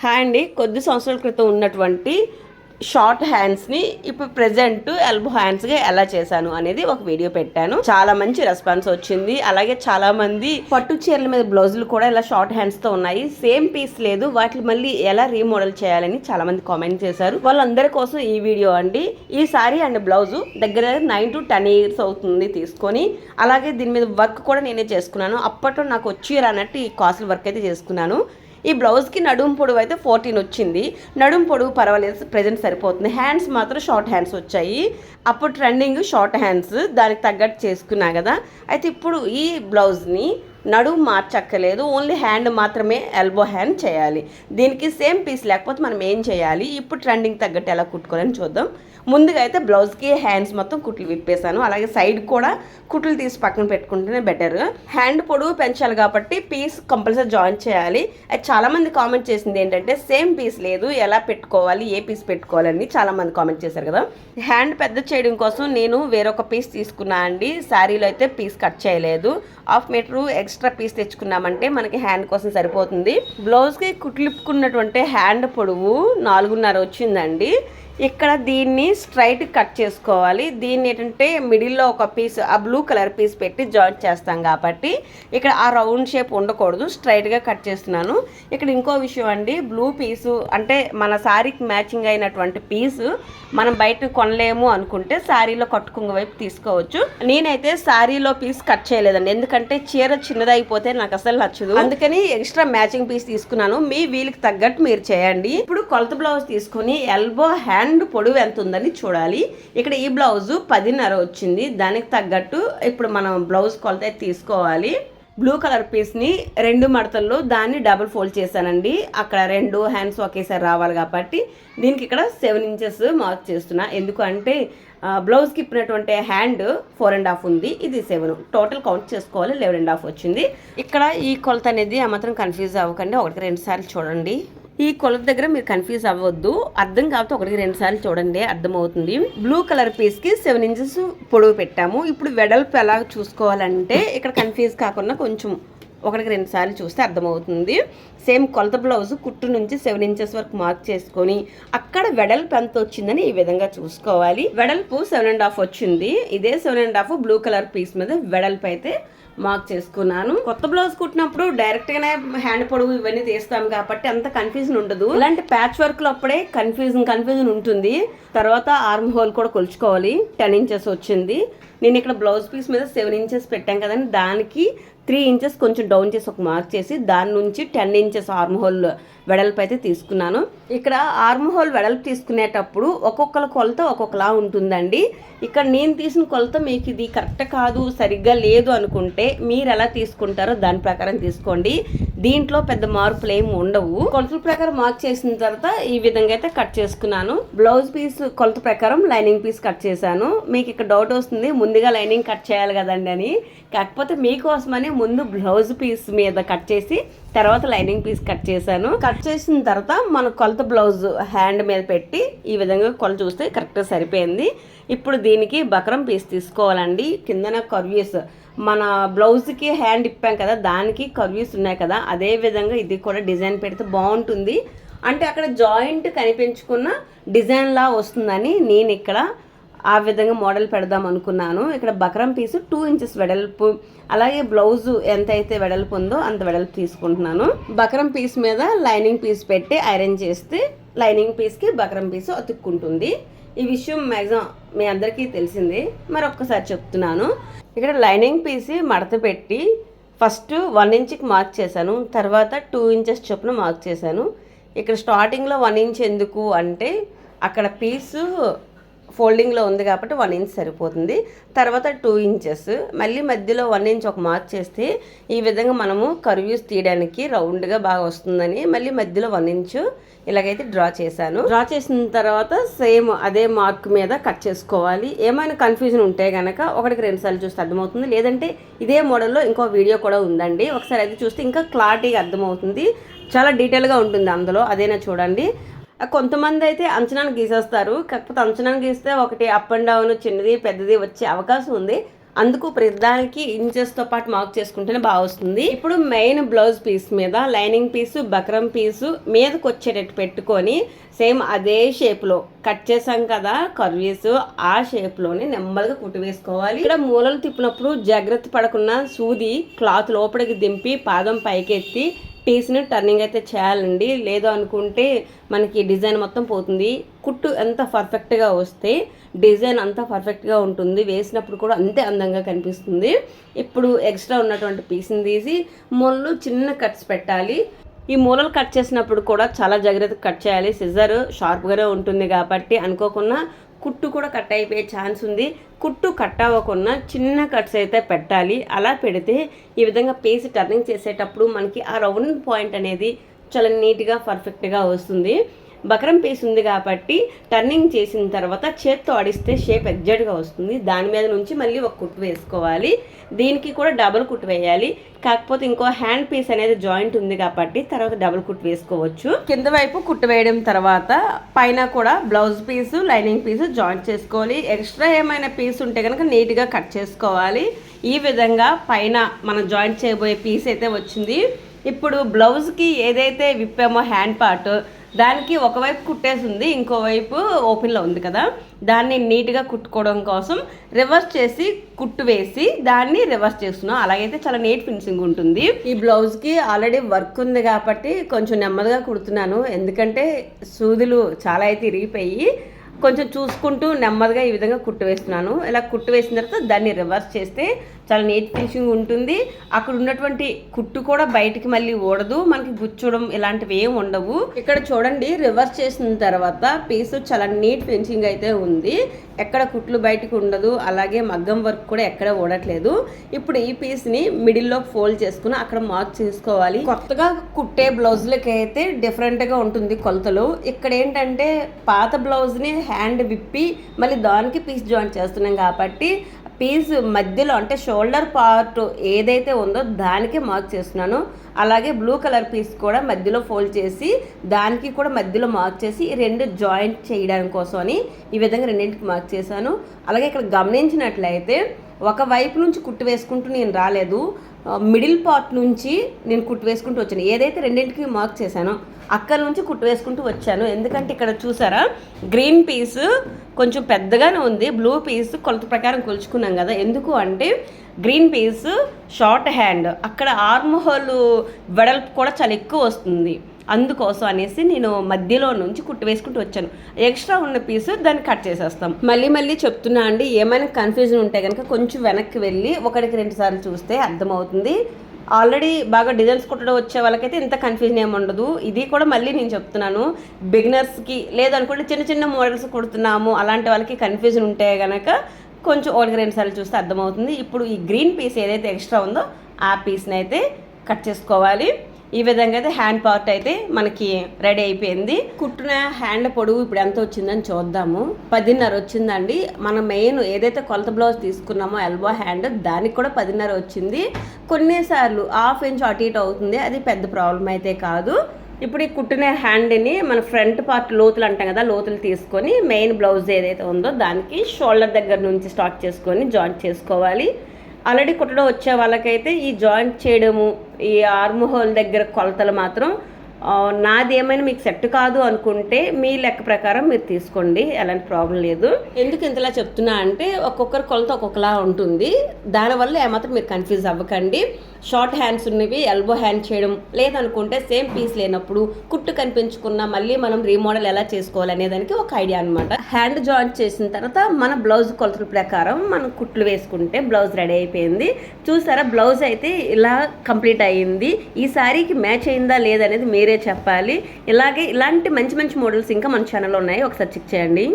Hi అండి. కొద్ది సంవత్సరాల క్రితం ఉన్నటువంటి షార్ట్ హ్యాండ్స్ని ఇప్పుడు ప్రెజెంట్ ఎల్బో హ్యాండ్స్గా ఎలా చేశాను అనేది ఒక వీడియో పెట్టాను. చాలా మంచి రెస్పాన్స్ వచ్చింది. అలాగే చాలా మంది పట్టు చీరల మీద బ్లౌజులు కూడా ఇలా షార్ట్ హ్యాండ్స్తో ఉన్నాయి, సేమ్ పీస్ లేదు, వాటిని మళ్ళీ ఎలా రీమోడల్ చేయాలని చాలా మంది కామెంట్ చేశారు. వాళ్ళందరి కోసం ఈ వీడియో అండి. ఈ సారీ అండ్ బ్లౌజు దగ్గర 9 to 10 years అవుతుంది తీసుకొని. అలాగే దీని మీద వర్క్ కూడా నేనే చేసుకున్నాను. అప్పట్లో నాకు వచ్చి రానట్టు ఈ కాస్ట్లీ వర్క్ అయితే చేసుకున్నాను. ఈ బ్లౌజ్కి నడుము పొడవు అయితే 14 వచ్చింది. నడుము పొడవు పర్వాలేదు, ప్రజెంట్ సరిపోతుంది. హ్యాండ్స్ మాత్రం షార్ట్ హ్యాండ్స్ వచ్చాయి. అప్పుడు ట్రెండింగ్ షార్ట్ హ్యాండ్స్, దానికి తగ్గట్టు చేసుకున్నా కదా. అయితే ఇప్పుడు ఈ బ్లౌజ్ని నడుము మార్చక్కలేదు, ఓన్లీ హ్యాండ్ మాత్రమే ఎల్బో హ్యాండ్ చేయాలి. దీనికి సేమ్ పీస్ లేకపోతే మనం ఏం చేయాలి, ఇప్పుడు ట్రెండింగ్ తగ్గట్టు ఎలా కుట్టుకోవాలని చూద్దాం. ముందుగా అయితే బ్లౌజ్కి హ్యాండ్స్ మొత్తం కుట్లు విప్పేశాను. అలాగే సైడ్ కూడా కుట్లు తీసి పక్కన పెట్టుకుంటేనే బెటర్. హ్యాండ్ పొడవు పెంచాలి కాబట్టి పీస్ కంపల్సరీ జాయిన్ చేయాలి. అది చాలామంది కామెంట్ చేసింది ఏంటంటే సేమ్ పీస్ లేదు, ఎలా పెట్టుకోవాలి, ఏ పీస్ పెట్టుకోవాలని చాలామంది కామెంట్ చేశారు కదా. హ్యాండ్ పెద్ద చేయడం కోసం నేను వేరొక పీస్ తీసుకున్నా అండి. శారీలో అయితే పీస్ కట్ చేయలేదు. 1/2 మీటర్ ఎక్స్ట్రా పీస్ తెచ్చుకున్నామంటే మనకి హ్యాండ్ కోసం సరిపోతుంది. బ్లౌజ్కి కుట్లిప్పుకున్నటువంటి హ్యాండ్ పొడవు 4.5 వచ్చిందండి. ఇక్కడ దీన్ని స్ట్రైట్ కట్ చేసుకోవాలి. దీన్ని ఏంటంటే మిడిల్లో ఒక పీస్, ఆ బ్లూ కలర్ పీస్ పెట్టి జాయింట్ చేస్తాం కాబట్టి ఇక్కడ ఆ రౌండ్ షేప్ ఉండకూడదు, స్ట్రైట్గా కట్ చేస్తున్నాను. ఇక్కడ ఇంకో విషయం అండి, బ్లూ పీసు అంటే మన శారీకి మ్యాచింగ్ అయినటువంటి పీసు మనం బయట కొనలేము అనుకుంటే శారీలో కట్టుకున్న వైపు తీసుకోవచ్చు. నేనైతే శారీలో పీస్ కట్ చేయలేదండి, ఎందుకంటే చీర చిన్నదైపోతే నాకు అసలు నచ్చదు. అందుకని ఎక్స్ట్రా మ్యాచింగ్ పీస్ తీసుకున్నాను. మీ వీలుకి తగ్గట్టు మీరు చేయండి. ఇప్పుడు కొలత బ్లౌజ్ తీసుకొని ఎల్బో హ్యాండ్ పొడవు ఎంత ఉందని చూడాలి. ఇక్కడ ఈ బ్లౌజు 10.5 వచ్చింది. దానికి తగ్గట్టు ఇప్పుడు మనం బ్లౌజ్ కొలత తీసుకోవాలి. బ్లూ కలర్ పీస్ని 2 మడతల్లో దాన్ని డబుల్ ఫోల్డ్ చేశానండి. అక్కడ 2 హ్యాండ్స్ ఒకేసారి రావాలి కాబట్టి దీనికి ఇక్కడ 7 inches మార్క్ చేస్తున్నా. ఎందుకంటే బ్లౌజ్కి ఇప్పినటువంటి హ్యాండ్ 4.5 ఉంది, ఇది 7, టోటల్ కౌంట్ చేసుకోవాలి. 11.5 వచ్చింది. ఇక్కడ ఈ కొలత అనేది ఆ మాత్రం కన్ఫ్యూజ్ అవ్వకండి, 1-2 సార్లు చూడండి. ఈ కొలత దగ్గర మీరు కన్ఫ్యూజ్ అవ్వద్దు, అర్థం కాబట్టి 1-2 సార్లు చూడండి, అర్థమవుతుంది. బ్లూ కలర్ పీస్కి 7 inches పొడవు పెట్టాము. ఇప్పుడు వెడల్పు ఎలా చూసుకోవాలంటే ఇక్కడ కన్ఫ్యూజ్ కాకుండా కొంచెం 1-2 సార్లు చూస్తే అర్థమవుతుంది. సేమ్ కొలత బ్లౌజ్ కుట్టు నుంచి 7 inches వరకు మార్క్ చేసుకొని అక్కడ వెడల్పు ఎంత వచ్చిందని ఈ విధంగా చూసుకోవాలి. వెడల్పు 7.5 వచ్చింది. ఇదే 7.5 బ్లూ కలర్ పీస్ మీద వెడల్పు అయితే మార్క్ చేసుకున్నాను. కొత్త బ్లౌజ్ కుట్టినప్పుడు డైరెక్ట్ గానే హ్యాండ్ పొడవు ఇవన్నీ తీస్తాం కాబట్టి అంత కన్ఫ్యూజన్ ఉండదు. ఇలాంటి ప్యాచ్ వర్క్ లో అప్పుడే కన్ఫ్యూజన్ ఉంటుంది. తర్వాత ఆర్మ్ హోల్ కూడా కొలుచుకోవాలి. 10 inches వచ్చింది. నేను ఇక్కడ బ్లౌజ్ పీస్ మీద 7 inches పెట్టాం కదండి, దానికి 3 inches కొంచెం డౌన్ చేసి ఒక మార్క్ చేసి దాని నుంచి 10 inches ఆర్మ్ హోల్ వెడల్పు అయితే తీసుకున్నాను. ఇక్కడ ఆర్మ్ హోల్ వెడల్పు తీసుకునేటప్పుడు ఒక్కొక్కల కొలత ఒక్కొక్కలా ఉంటుందండి. ఇక్కడ నేను తీసిన కొలత మీకు ఇది కరెక్ట్ కాదు, సరిగ్గా లేదు అనుకుంటే మీరు ఎలా తీసుకుంటారో దాని ప్రకారం తీసుకోండి. దీంట్లో పెద్ద మార్పులు ఏమి ఉండవు. కొలతల ప్రకారం మార్క్ చేసిన తర్వాత ఈ విధంగా అయితే కట్ చేసుకున్నాను. బ్లౌజ్ పీస్ కొలత ప్రకారం లైనింగ్ పీస్ కట్ చేశాను. మీకు ఇక్కడ డౌట్ వస్తుంది, ముందుగా లైనింగ్ కట్ చేయాలి కదండి అని. కాకపోతే మీకోసమని ముందు బ్లౌజ్ పీస్ మీద కట్ చేసి తర్వాత లైనింగ్ పీస్ కట్ చేశాను. కట్ చేసిన తర్వాత మన కొలత బ్లౌజ్ హ్యాండ్ మీద పెట్టి ఈ విధంగా కొలత చూస్తే కరెక్ట్గా సరిపోయింది. ఇప్పుడు దీనికి బక్రం పీస్ తీసుకోవాలండి. కిందన కర్వ్యూస్, మన బ్లౌజ్కి హ్యాండ్ ఇప్పాం కదా దానికి కర్వ్యూస్ ఉన్నాయి కదా, అదే విధంగా ఇది కూడా డిజైన్ పెడితే బాగుంటుంది. అంటే అక్కడ జాయింట్ కనిపించుకున్న డిజైన్ లా వస్తుందని నేను ఇక్కడ ఆ విధంగా మోడల్ పెడదాం అనుకున్నాను. ఇక్కడ బక్రం పీసు 2 inches వెడల్పు, అలాగే బ్లౌజు ఎంత అయితే వెడల్పు ఉందో అంత వెడల్పు తీసుకుంటున్నాను. బక్రం పీస్ మీద లైనింగ్ పీస్ పెట్టి ఐరన్ చేస్తే లైనింగ్ పీస్కి బక్రం పీసు అతుక్కుంటుంది. ఈ విషయం మ్యాక్సిమం మీ అందరికీ తెలిసిందే, మరి ఒక్కసారి చెప్తున్నాను. ఇక్కడ లైనింగ్ పీస్ మడత పెట్టి ఫస్ట్ 1 inchకి మార్క్ చేశాను, తర్వాత 2 inches చొప్పున మార్క్ చేశాను. ఇక్కడ స్టార్టింగ్లో 1 inch ఎందుకు అంటే అక్కడ పీసు ఫోల్డింగ్లో ఉంది కాబట్టి 1 inch సరిపోతుంది. తర్వాత 2 inches, మళ్ళీ మధ్యలో 1 inch ఒక మార్క్ చేస్తే ఈ విధంగా మనము కర్వ్యూస్ తీయడానికి రౌండ్గా బాగా వస్తుందని మళ్ళీ మధ్యలో 1 inch ఇలాగైతే డ్రా చేశాను. డ్రా చేసిన తర్వాత సేమ్ అదే మార్క్ మీద కట్ చేసుకోవాలి. ఏమైనా కన్ఫ్యూజన్ ఉంటే కనుక 1-2 సార్లు చూస్తే అర్థమవుతుంది. లేదంటే ఇదే మోడల్లో ఇంకో వీడియో కూడా ఉందండి, ఒకసారి అది చూస్తే ఇంకా క్లారిటీగా అర్థమవుతుంది. చాలా డీటెయిల్గా ఉంటుంది అందులో, అదేనా చూడండి. కొంతమంది అయితే అంచనాను గీసేస్తారు, కాకపోతే అంచనాను గీస్తే ఒకటి అప్ అండ్ డౌన్ చిన్నది పెద్దది వచ్చే అవకాశం ఉంది. అందుకు ప్రతిదానికి ఇంచెస్తో పాటు మార్క్ చేసుకుంటేనే బాగా వస్తుంది. ఇప్పుడు మెయిన్ బ్లౌజ్ పీస్ మీద లైనింగ్ పీసు బక్రం పీసు మీదకి వచ్చేటట్టు పెట్టుకొని సేమ్ అదే షేప్లో కట్ చేసాం కదా కర్వీస్, ఆ షేప్లోనే నెమ్మదిగా కుట్టు వేసుకోవాలి. ఇక్కడ మూలలు తిప్పినప్పుడు జాగ్రత్త పడకుండా సూది క్లాత్ లోపలికి దింపి పాదం పైకెత్తి పీస్ని టర్నింగ్ అయితే చేయాలండి. లేదు అనుకుంటే మనకి డిజైన్ మొత్తం పోతుంది. కుట్టు ఎంత పర్ఫెక్ట్గా వస్తే డిజైన్ అంతా పర్ఫెక్ట్గా ఉంటుంది, వేసినప్పుడు కూడా అంతే అందంగా కనిపిస్తుంది. ఇప్పుడు ఎక్స్ట్రా ఉన్నటువంటి పీస్ని తీసి మూలలు చిన్న కట్స్ పెట్టాలి. ఈ మూలలు కట్ చేసినప్పుడు కూడా చాలా జాగ్రత్తగా కట్ చేయాలి. సిజర్ షార్ప్గానే ఉంటుంది కాబట్టి అనుకోకుండా కుట్టు కూడా కట్ అయిపోయే ఛాన్స్ ఉంది. కుట్టు కట్ అవ్వకుండా చిన్న కట్స్ అయితే పెట్టాలి. అలా పెడితే ఈ విధంగా పీస్ టర్నింగ్ చేసేటప్పుడు మనకి ఆ రౌండ్ పాయింట్ అనేది చాలా నీట్గా పర్ఫెక్ట్గా వస్తుంది. బక్రం పీస్ ఉంది కాబట్టి టర్నింగ్ చేసిన తర్వాత చేత్తో ఆడిస్తే షేప్ ఎగ్జాక్ట్గా వస్తుంది. దాని మీద నుంచి మళ్ళీ ఒక కుట్టు వేసుకోవాలి. దీనికి కూడా డబుల్ కుట్టు వేయాలి. కాకపోతే ఇంకో హ్యాండ్ పీస్ అనేది జాయింట్ ఉంది కాబట్టి తర్వాత డబుల్ కుట్టు వేసుకోవచ్చు. కింద వైపు కుట్టు వేయడం తర్వాత పైన కూడా బ్లౌజ్ పీసు లైనింగ్ పీసు జాయింట్ చేసుకోవాలి. ఎక్స్ట్రా ఏమైనా పీస్ ఉంటే కనుక నీట్గా కట్ చేసుకోవాలి. ఈ విధంగా పైన మనం జాయింట్ చేయబోయే పీస్ అయితే వచ్చింది. ఇప్పుడు బ్లౌజ్కి ఏదైతే విప్పామో హ్యాండ్ పార్ట్ దానికి ఒకవైపు కుట్టేసి ఉంది, ఇంకోవైపు ఓపెన్లో ఉంది కదా, దాన్ని నీట్గా కుట్టుకోవడం కోసం రివర్స్ చేసి కుట్టు వేసి దాన్ని రివర్స్ చేస్తున్నాం. అలాగైతే చాలా నీట్ ఫినిషింగ్ ఉంటుంది. ఈ బ్లౌజ్కి ఆల్రెడీ వర్క్ ఉంది కాబట్టి కొంచెం నెమ్మదిగా కుడుతున్నాను, ఎందుకంటే సూదులు చాలా అయితే ఇరిగిపోయి కొంచెం చూసుకుంటూ నెమ్మదిగా ఈ విధంగా కుట్టు వేస్తున్నాను. ఇలా కుట్టు వేసిన తర్వాత దాన్ని రివర్స్ చేస్తే చాలా నీట్ ఫినిషింగ్ ఉంటుంది. అక్కడ ఉన్నటువంటి కుట్టు కూడా బయటికి మళ్ళీ ఓడదు, మనకి గుచ్చడం ఇలాంటివి ఏం ఉండవు. ఇక్కడ చూడండి రివర్స్ చేసిన తర్వాత పీసు చాలా నీట్ ఫినిషింగ్ అయితే ఉంది. ఎక్కడ కుట్లు బయటకు ఉండదు, అలాగే మగ్గం వర్క్ కూడా ఎక్కడ ఓడట్లేదు. ఇప్పుడు ఈ పీస్ని మిడిల్లో ఫోల్డ్ చేసుకుని అక్కడ మార్క్ చేసుకోవాలి. కొత్తగా కుట్టే బ్లౌజులకి అయితే డిఫరెంట్గా ఉంటుంది కొలతలు. ఇక్కడ ఏంటంటే పాత బ్లౌజ్ని హ్యాండ్ విప్పి మళ్ళీ దానికి పీస్ జాయింట్ చేస్తున్నాం కాబట్టి పీస్ మధ్యలో అంటే షోల్డర్ పార్ట్ ఏదైతే ఉందో దానికే మార్క్ చేస్తున్నాను. అలాగే బ్లూ కలర్ పీస్ కూడా మధ్యలో ఫోల్డ్ చేసి దానికి కూడా మధ్యలో మార్క్ చేసి రెండు జాయింట్ చేయడానికి కోసం అని ఈ విధంగా రెండింటికి మార్క్ చేశాను. అలాగే ఇక్కడ గమనించినట్లయితే ఒక వైపు నుంచి కుట్టు వేసుకుంటూ నేను రాలేదు, మిడిల్ పార్ట్ నుంచి నేను కుట్టు వేసుకుంటూ వచ్చాను. ఏదైతే రెండింటికి మార్క్ చేశానో అక్కడ నుంచి కుట్టు వేసుకుంటూ వచ్చాను. ఎందుకంటే ఇక్కడ చూసారా గ్రీన్ పీస్ కొంచెం పెద్దగానే ఉంది, బ్లూ పీస్ కొలత ప్రకారం కొలుచుకున్నాం కదా. ఎందుకు అంటే గ్రీన్ పీస్ షార్ట్ హ్యాండ్, అక్కడ ఆర్మ్ హోల్ వెడల్పు కూడా చాలా ఎక్కువ వస్తుంది. అందుకోసం అనేసి నేను మధ్యలో నుంచి కుట్టు వేసుకుంటూ వచ్చాను. ఎక్స్ట్రా ఉన్న పీసు దాన్ని కట్ చేసేస్తాం. మళ్ళీ చెప్తున్నా అండి, ఏమైనా కన్ఫ్యూజన్ ఉంటే కనుక కొంచెం వెనక్కి వెళ్ళి ఒకటికి 2 సార్లు చూస్తే అర్థమవుతుంది. ఆల్రెడీ బాగా డిజైన్స్ కుట్టడం వచ్చే వాళ్ళకైతే ఇంత కన్ఫ్యూజన్ ఏమి ఉండదు. ఇది కూడా మళ్ళీ నేను చెప్తున్నాను, బిగినర్స్కి లేదనుకుంటే చిన్న మోడల్స్ కుడుతున్నాము అలాంటి వాళ్ళకి కన్ఫ్యూజన్ ఉంటే కనుక కొంచెం 1-2 సార్లు చూస్తే అర్థమవుతుంది. ఇప్పుడు ఈ గ్రీన్ పీస్ ఏదైతే ఎక్స్ట్రా ఉందో ఆ పీస్ని అయితే కట్ చేసుకోవాలి. ఈ విధంగా అయితే హ్యాండ్ పార్ట్ అయితే మనకి రెడీ అయిపోయింది. కుట్టిన హ్యాండ్ పొడవు ఇప్పుడు ఎంత వచ్చిందని చూద్దాము. 10.5 వచ్చిందండి. మనం మెయిన్ ఏదైతే కొలత బ్లౌజ్ తీసుకున్నామో ఎల్బో హ్యాండ్ దానికి కూడా 10.5 వచ్చింది. కొన్నిసార్లు 1/2 ఇంచ్ అటు ఇటు అవుతుంది, అది పెద్ద ప్రాబ్లం అయితే కాదు. ఇప్పుడు ఈ కుట్టిన హ్యాండ్ని మన ఫ్రంట్ పార్ట్ లోతులు అంటాం కదా, లోతులు తీసుకొని మెయిన్ బ్లౌజ్ ఏదైతే ఉందో దానికి షోల్డర్ దగ్గర నుంచి స్టార్ట్ చేసుకొని జాయింట్ చేసుకోవాలి. ఆల్రెడీ కుట్టడం వచ్చే వాళ్ళకైతే ఈ జాయింట్ చేయడము ఈ ఆర్మ్ హోల్ దగ్గర కొలతలు మాత్రం నాది ఏమైనా మీకు సెట్ కాదు అనుకుంటే మీ లెక్క ప్రకారం మీరు తీసుకోండి, ఎలాంటి ప్రాబ్లం లేదు. ఎందుకు ఇంతలా చెప్తున్నా అంటే ఒక్కొక్కరి కొలత ఒక్కొక్కలా ఉంటుంది, దానివల్ల ఏమాత్రం మీరు కన్ఫ్యూజ్ అవ్వకండి. షార్ట్ హ్యాండ్స్ ఉన్నవి ఎల్బో హ్యాండ్ చేయడం లేదనుకుంటే సేమ్ పీస్ లేనప్పుడు కుట్టు కనిపించుకున్న మళ్ళీ మనం రీమోడల్ ఎలా చేసుకోవాలి అనే దానికి ఒక ఐడియా అనమాట. హ్యాండ్ జాయింట్ చేసిన తర్వాత మన బ్లౌజ్ కొలతల ప్రకారం మనం కుట్లు వేసుకుంటే బ్లౌజ్ రెడీ అయిపోయింది. చూసారా బ్లౌజ్ అయితే ఇలా కంప్లీట్ అయ్యింది. ఈ శారీకి మ్యాచ్ అయిందా లేదనేది మీరే చెప్పాలి. ఇలాగే ఇలాంటి మంచి మోడల్స్ ఇంకా మన ఛానల్లో ఉన్నాయి, ఒకసారి చెక్ చేయండి.